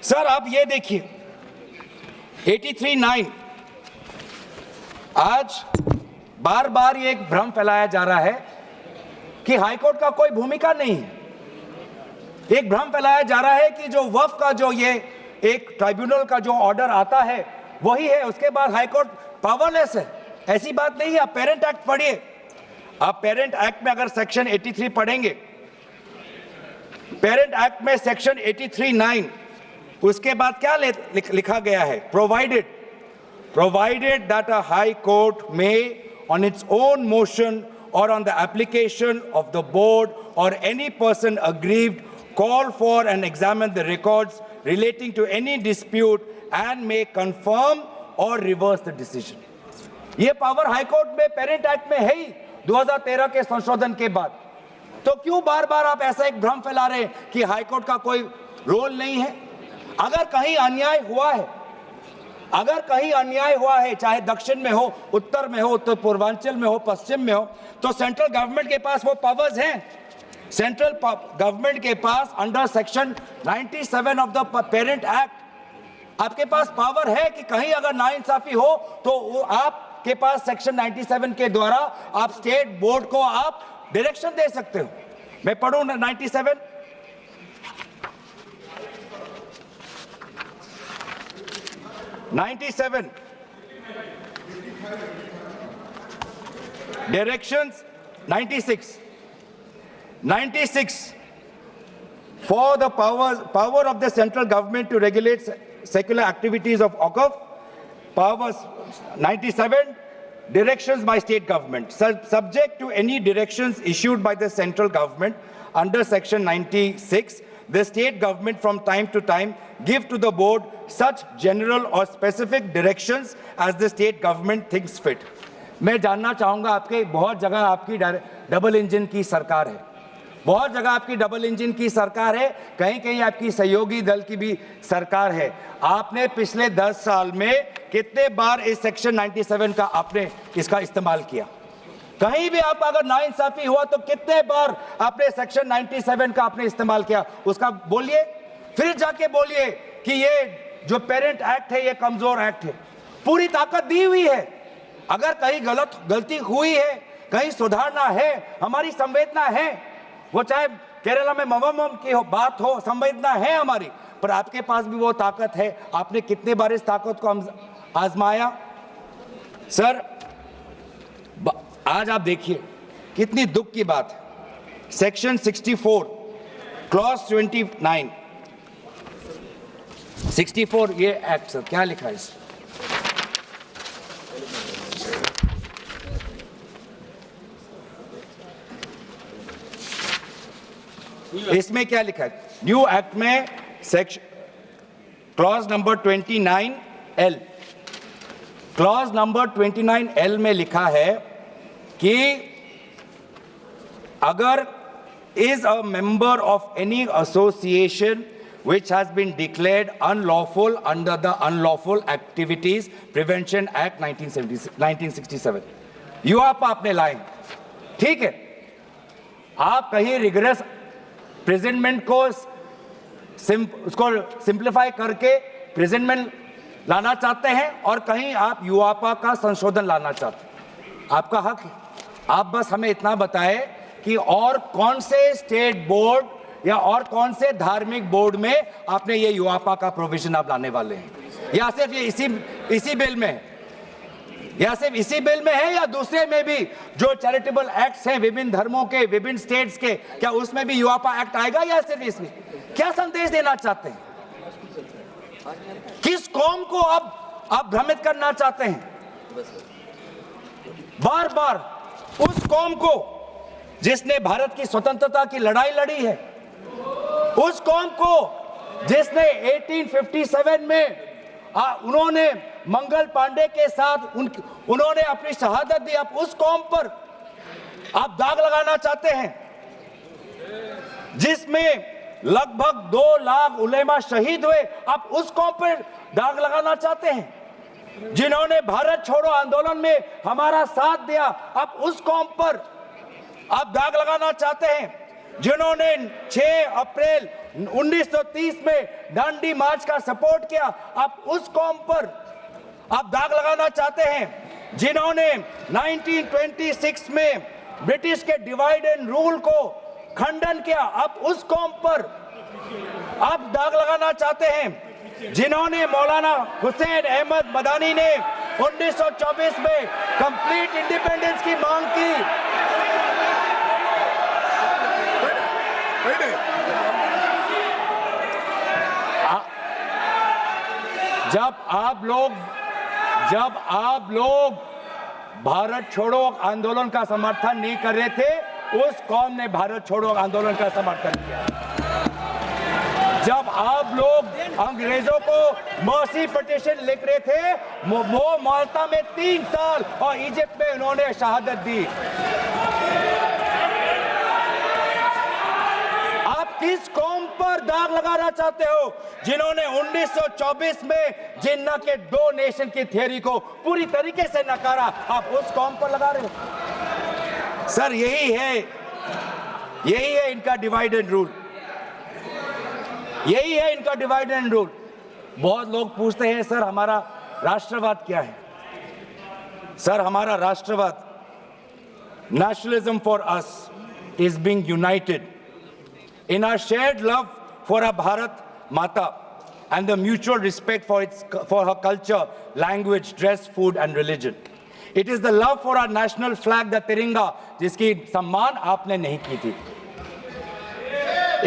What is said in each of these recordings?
Sir आप ये देखिए 83(9) आज बार बार ये एक भ्रम फैलाया जा रहा है कि हाईकोर्ट का कोई भूमिका नहीं है। एक भ्रम फैलाया जा रहा है कि जो वक्फ का जो ये एक ट्राइब्यूनल का जो ऑर्डर आता है वही है, उसके बाद हाईकोर्ट पावरलेस है। ऐसी बात नहीं है। आप पेरेंट एक्ट पढ़िए। आप पेरेंट एक्ट में अगर सेक्शन 83 पढ़ेंगे, पेरेंट एक्ट में सेक्शन 83(9) उसके बाद क्या लिखा गया है? provided that a high court may on its own motion or on the application of the board or any person aggrieved call for and examine the records relating to any dispute and may confirm or reverse the decision. ये power high court में parent act में है ही 2013 के संशोधन के बाद। तो क्यों बार बार आप ऐसा एक भ्रम फैला रहे हैं कि हाई कोर्ट का कोई रोल नहीं है? अगर कहीं अन्याय हुआ है, अगर कहीं अन्याय हुआ है, चाहे दक्षिण में हो, उत्तर में हो, उत्तर पूर्वांचल में हो, पश्चिम में हो, तो सेंट्रल गवर्नमेंट के पास वो पावर्स हैं। सेंट्रल गवर्नमेंट के पास under section 97 of the parent act आपके पास पावर है कि कहीं अगर नाइंसाफी हो तो आपके पास सेक्शन 97 के द्वारा आप स्टेट बोर्ड को आप डायरेक्शन दे सकते हो। मैं पढ़ूं 97। Directions 96 for the power of the central government to regulate secular activities of OCF. Powers 97 directions by state government subject to any directions issued by the central government under section 96. The state government from time to time give to the board such general or specific directions as the state government thinks fit. मैं जानना चाहूंगा, आपके बहुत जगह आपकी double engine की सरकार है, बहुत जगह आपकी डबल इंजन की सरकार है, कहीं कहीं आपकी सहयोगी दल की भी सरकार है। आपने पिछले 10 साल में कितने बार इस सेक्शन 97 का आपने इसका इस्तेमाल किया? कहीं भी आप अगर नाइंसाफी हुआ तो कितने बार आपने सेक्शन 97 का आपने इस्तेमाल किया? उसका बोलिए, फिर जाके बोलिए कि ये जो पेरेंट एक्ट है ये कमजोर एक्ट है। पूरी ताकत दी हुई है। अगर कहीं गलती हुई है, कहीं सुधारना है, हमारी संवेदना है, वो चाहे केरला में मवम की हो बात हो, संवेदना है हमारी, पर आपके पास भी वो ताकत है। आपने कितने बार इस ताकत को आजमाया? सर आज आप देखिए कितनी दुख की बात है। सेक्शन 64 क्लॉज 29 64 ये एक्ट सर क्या लिखा है इसमें क्या लिखा है? न्यू एक्ट में section clause number 29L, clause number 29L में लिखा है कि अगर is a member of any association which has been declared unlawful under the Unlawful Activities Prevention Act 1967, यूआपा आपने लाए, ठीक है। आप कहीं रिगरस प्रेजेंटमेंट को उसको सिंप्लीफाई करके प्रेजेंटमेंट लाना चाहते हैं और कहीं आप यूआपा का संशोधन लाना चाहते हैं, आपका हक है। आप बस हमें इतना बताएं कि और कौन से स्टेट बोर्ड या और कौन से धार्मिक बोर्ड में आपने ये यूआपा का प्रोविजन आप लाने वाले हैं, या सिर्फ ये इसी बिल में है, या सिर्फ इसी बिल में है, या दूसरे में भी जो चैरिटेबल एक्ट्स हैं विभिन्न धर्मों के, विभिन्न स्टेट्स के, क्या उसमें भी यूआपा एक्ट आएगा या सिर्फ इसमें? क्या संदेश देना चाहते हैं? किस कौम को आप भ्रमित करना चाहते हैं? बार बार उस कौम को जिसने भारत की स्वतंत्रता की लड़ाई लड़ी है, उस कौम को जिसने 1857 में उन्होंने मंगल पांडे के साथ उन्होंने अपनी शहादत दी, आप उस कौम पर आप दाग लगाना चाहते हैं जिसमें लगभग 2 लाख उलेमा शहीद हुए, आप उस कौम पर दाग लगाना चाहते हैं जिन्होंने भारत छोड़ो आंदोलन में हमारा साथ दिया, आप उस कौम पर आप दाग लगाना चाहते हैं जिन्होंने 6 अप्रैल 1930 में डांडी मार्च का सपोर्ट किया, आप उस कौम पर आप दाग लगाना चाहते हैं जिन्होंने 1926 में ब्रिटिश के डिवाइड एंड रूल को खंडन किया। आप उस कौम पर आप दाग लगाना चाहते हैं जिन्होंने मौलाना हुसैन अहमद मदानी ने 1924 में कंप्लीट इंडिपेंडेंस की मांग की। जब आप लोग भारत छोड़ो आंदोलन का समर्थन नहीं कर रहे थे, उस कौम ने भारत छोड़ो आंदोलन का समर्थन किया। जब आप लोग अंग्रेजों को मर्सी पिटीशन लिख रहे थे, वो माल्टा में 3 साल और इजिप्ट में उन्होंने शहादत दी। आप किस कौम पर दाग लगाना चाहते हो जिन्होंने 1924 में जिन्ना के 2 नेशन की थियरी को पूरी तरीके से नकारा? आप उस कौम पर लगा रहे हो। सर यही है इनका डिवाइड एंड रूल, यही है इनका डिवाइड एंड रूल। बहुत लोग पूछते हैं सर हमारा राष्ट्रवाद क्या है? सर हमारा राष्ट्रवाद, nationalism for us is being United in our shared love for our Bharat Mata and the mutual respect for her culture, language, dress, food and religion. It is the love for our national flag, the Tiringa, जिसकी सम्मान आपने नहीं की थी.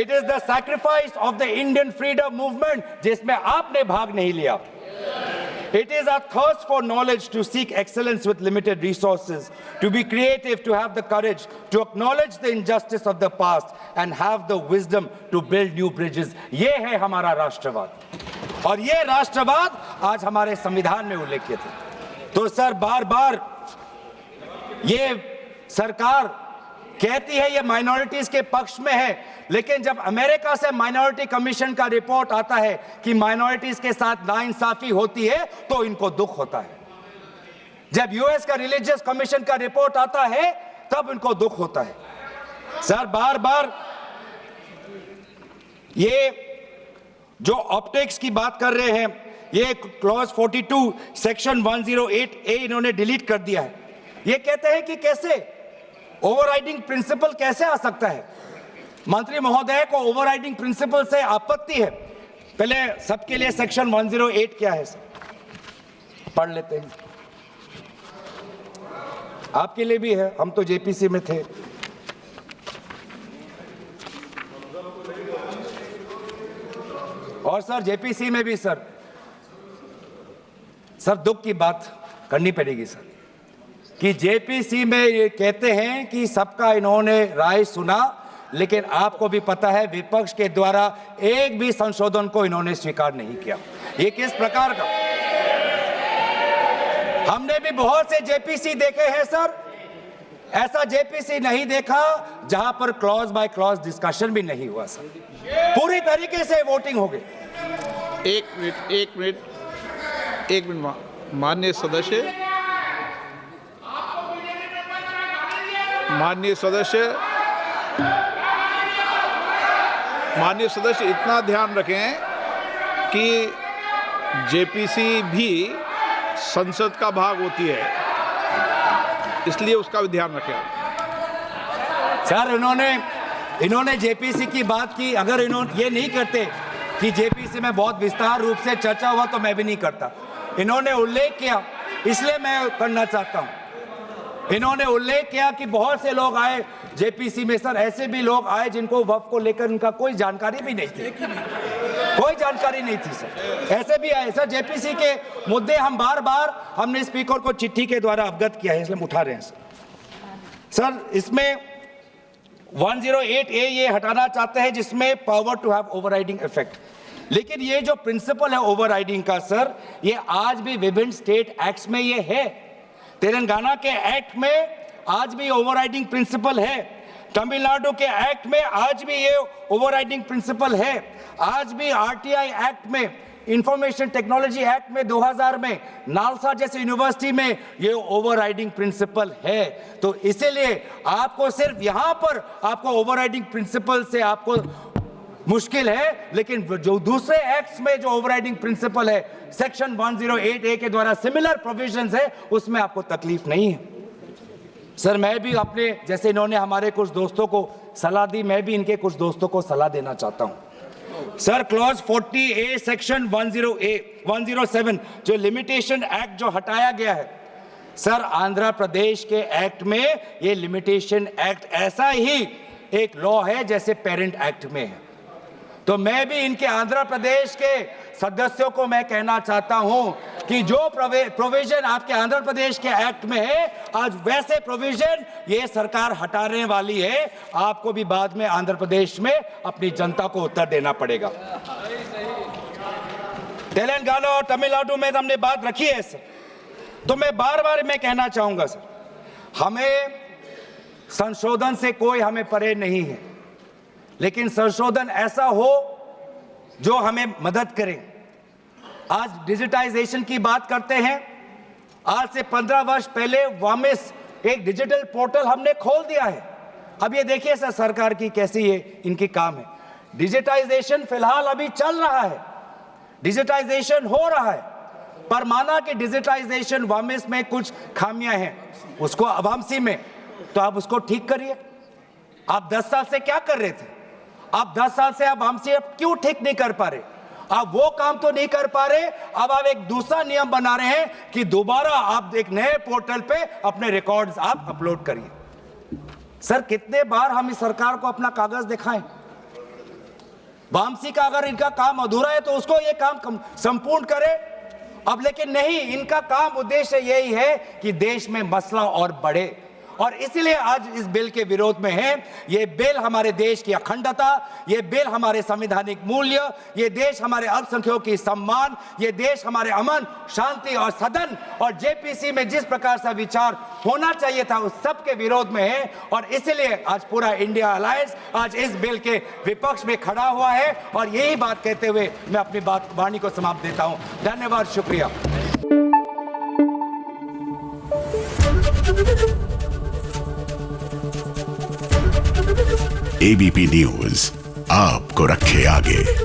It is the sacrifice of the Indian freedom movement, जिसमें आपने भाग नहीं लिया. It is our thirst for knowledge, to seek excellence with limited resources, to be creative, to have the courage, to acknowledge the injustice of the past and have the wisdom to build new bridges. ये है हमारा राष्ट्रवाद और ये राष्ट्रवाद आज हमारे संविधान में उल्लेखित है. तो सर बार-बार ये सरकार कहती है ये माइनॉरिटीज के पक्ष में है, लेकिन जब अमेरिका से माइनॉरिटी कमीशन का रिपोर्ट आता है कि माइनॉरिटीज के साथ नाइंसाफी होती है तो इनको दुख होता है. जब यूएस का रिलीजियस कमीशन का रिपोर्ट आता है तब इनको दुख होता है. सर बार-बार ये जो ऑप्टिक्स की बात कर रहे हैं, ये क्लॉज 42 सेक्शन 108A इन्होंने डिलीट कर दिया है. ये कहते हैं कि कैसे ओवरराइडिंग प्रिंसिपल कैसे आ सकता है. मंत्री महोदय को ओवरराइडिंग प्रिंसिपल से आपत्ति है. पहले सबके लिए सेक्शन 108 क्या है पढ़ लेते हैं. आपके लिए भी है, हम तो जेपीसी में थे. और सर जेपीसी में भी सर दुख की बात करनी पड़ेगी सर कि जेपीसी में ये कहते हैं कि सबका इन्होंने राय सुना, लेकिन आपको भी पता है विपक्ष के द्वारा एक भी संशोधन को इन्होंने स्वीकार नहीं किया. ये किस प्रकार का? हमने भी बहुत से जेपीसी देखे हैं सर, ऐसा जेपीसी नहीं देखा जहां पर क्लॉज बाय क्लॉज डिस्कशन भी नहीं हुआ सर. पूरी तरीके से वोटिंग हो गई. एक मिनट माननीय सदस्य इतना ध्यान रखें कि जेपीसी भी संसद का भाग होती है, इसलिए उसका भी ध्यान रखें. सर इन्होंने जेपीसी की बात की. अगर इन्होंने ये नहीं करते कि जेपीसी में बहुत विस्तार रूप से चर्चा हुआ तो मैं भी नहीं करता. इन्होंने उल्लेख किया इसलिए मैं करना चाहता हूं. इन्होंने उल्लेख किया कि बहुत से लोग आए जेपीसी में. सर ऐसे भी लोग आए जिनको वक्फ को लेकर उनका कोई जानकारी भी नहीं थी, कोई जानकारी नहीं थी सर. ऐसे भी आए सर. जेपीसी के मुद्दे हम बार-बार हमने स्पीकर को चिट्ठी के द्वारा अवगत किया है, इसलिए हम उठा रहे हैं सर. इसमें 108A ये हटाना चाहते हैं जिसमें power to have overriding effect. लेकिन ये जो प्रिंसिपल है ओवरराइडिंग का सर, ये आज भी विभिन्न स्टेट एक्ट्स में ये है. तेलंगाना के एक्ट में आज भी ओवरराइडिंग प्रिंसिपल है. तमिलनाडु के एक्ट में आज भी ये ओवरराइडिंग प्रिंसिपल है. आज भी आरटीआई एक्ट में, इंफॉर्मेशन टेक्नोलॉजी एक्ट में 2000 में नालसा जैसे यूनिवर्सिटी में ये ओवरराइडिंग प्रिंसिपल है. तो इसीलिए आपको सिर्फ यहां पर आपको ओवरराइडिंग प्रिंसिपल से आपको मुश्किल है, लेकिन जो दूसरे एक्ट्स में जो ओवरराइडिंग प्रिंसिपल है, सेक्शन 108A के द्वारा सिमिलर प्रोविजंस है, उसमें आपको तकलीफ नहीं है। सर, मैं भी अपने, जैसे इन्होंने हमारे कुछ दोस्तों को सलाह दी, मैं भी इनके कुछ दोस्तों को सलाह देना चाहता हूं। सर, क्लॉज 40A सेक्शन 107 जो लिमिटेशन एक्ट जो हटाया गया है, सर आंध्र प्रदेश के एक्ट में ये लिमिटेशन एक्ट ऐसा ही एक लॉ है जैसे पेरेंट एक्ट में है। तो मैं भी इनके आंध्र प्रदेश के सदस्यों को मैं कहना चाहता हूं कि जो प्रोविजन आपके आंध्र प्रदेश के एक्ट में है, आज वैसे प्रोविजन ये सरकार हटाने वाली है। आपको भी बाद में आंध्र प्रदेश में अपनी जनता को उत्तर देना पड़ेगा। तेलंगाना और तमिलनाडु में हमने बात रखी है सर, तो मैं बार बार मैं कहना चाहूंगा सर, हमें संशोधन से कोई हमें परे नहीं है, लेकिन संशोधन ऐसा हो जो हमें मदद करे। आज डिजिटाइजेशन की बात करते हैं। आज से 15 वर्ष पहले वामिस एक डिजिटल पोर्टल हमने खोल दिया है। अब ये देखिए सर, सरकार की कैसी ये इनकी काम है। डिजिटाइजेशन फिलहाल अभी चल रहा है, डिजिटाइजेशन हो रहा है, पर माना कि डिजिटाइजेशन वामिस में कुछ खामियां हैं, उसको अवामसी में, तो आप उसको ठीक करिए। आप 10 साल से क्या कर रहे थे? आप 10 साल से आप हमसे क्यों ठीक नहीं कर पा रहे? आप वो काम तो नहीं कर पा रहे, अब आप एक दूसरा नियम बना रहे हैं कि दोबारा आप एक नए पोर्टल पे अपने रिकॉर्ड्स आप अपलोड करिए। सर, कितने बार हम इस सरकार को अपना कागज दिखाएं? वामसी का अगर इनका काम अधूरा है तो उसको ये काम संपूर्ण करे। अब लेकिन नहीं, इनका काम उद्देश्य यही है कि देश में मसला और बढ़े, और इसलिए आज इस बिल के विरोध में है। ये बिल हमारे देश की अखंडता, ये बिल हमारे संवैधानिक मूल्य, ये देश हमारे अल्पसंख्यकों की सम्मान, ये देश हमारे अमन, शांति और सदन और जेपीसी में जिस प्रकार से विचार होना चाहिए था, उस सब के विरोध में है। और इसलिए आज पूरा इंडिया अलायंस आज इस बिल के विपक्ष में खड़ा हुआ है। और यही बात कहते हुए मैं अपनी वाणी को समाप्त देता हूं। धन्यवाद, शुक्रिया। एबीपी न्यूज आपको रखे आगे।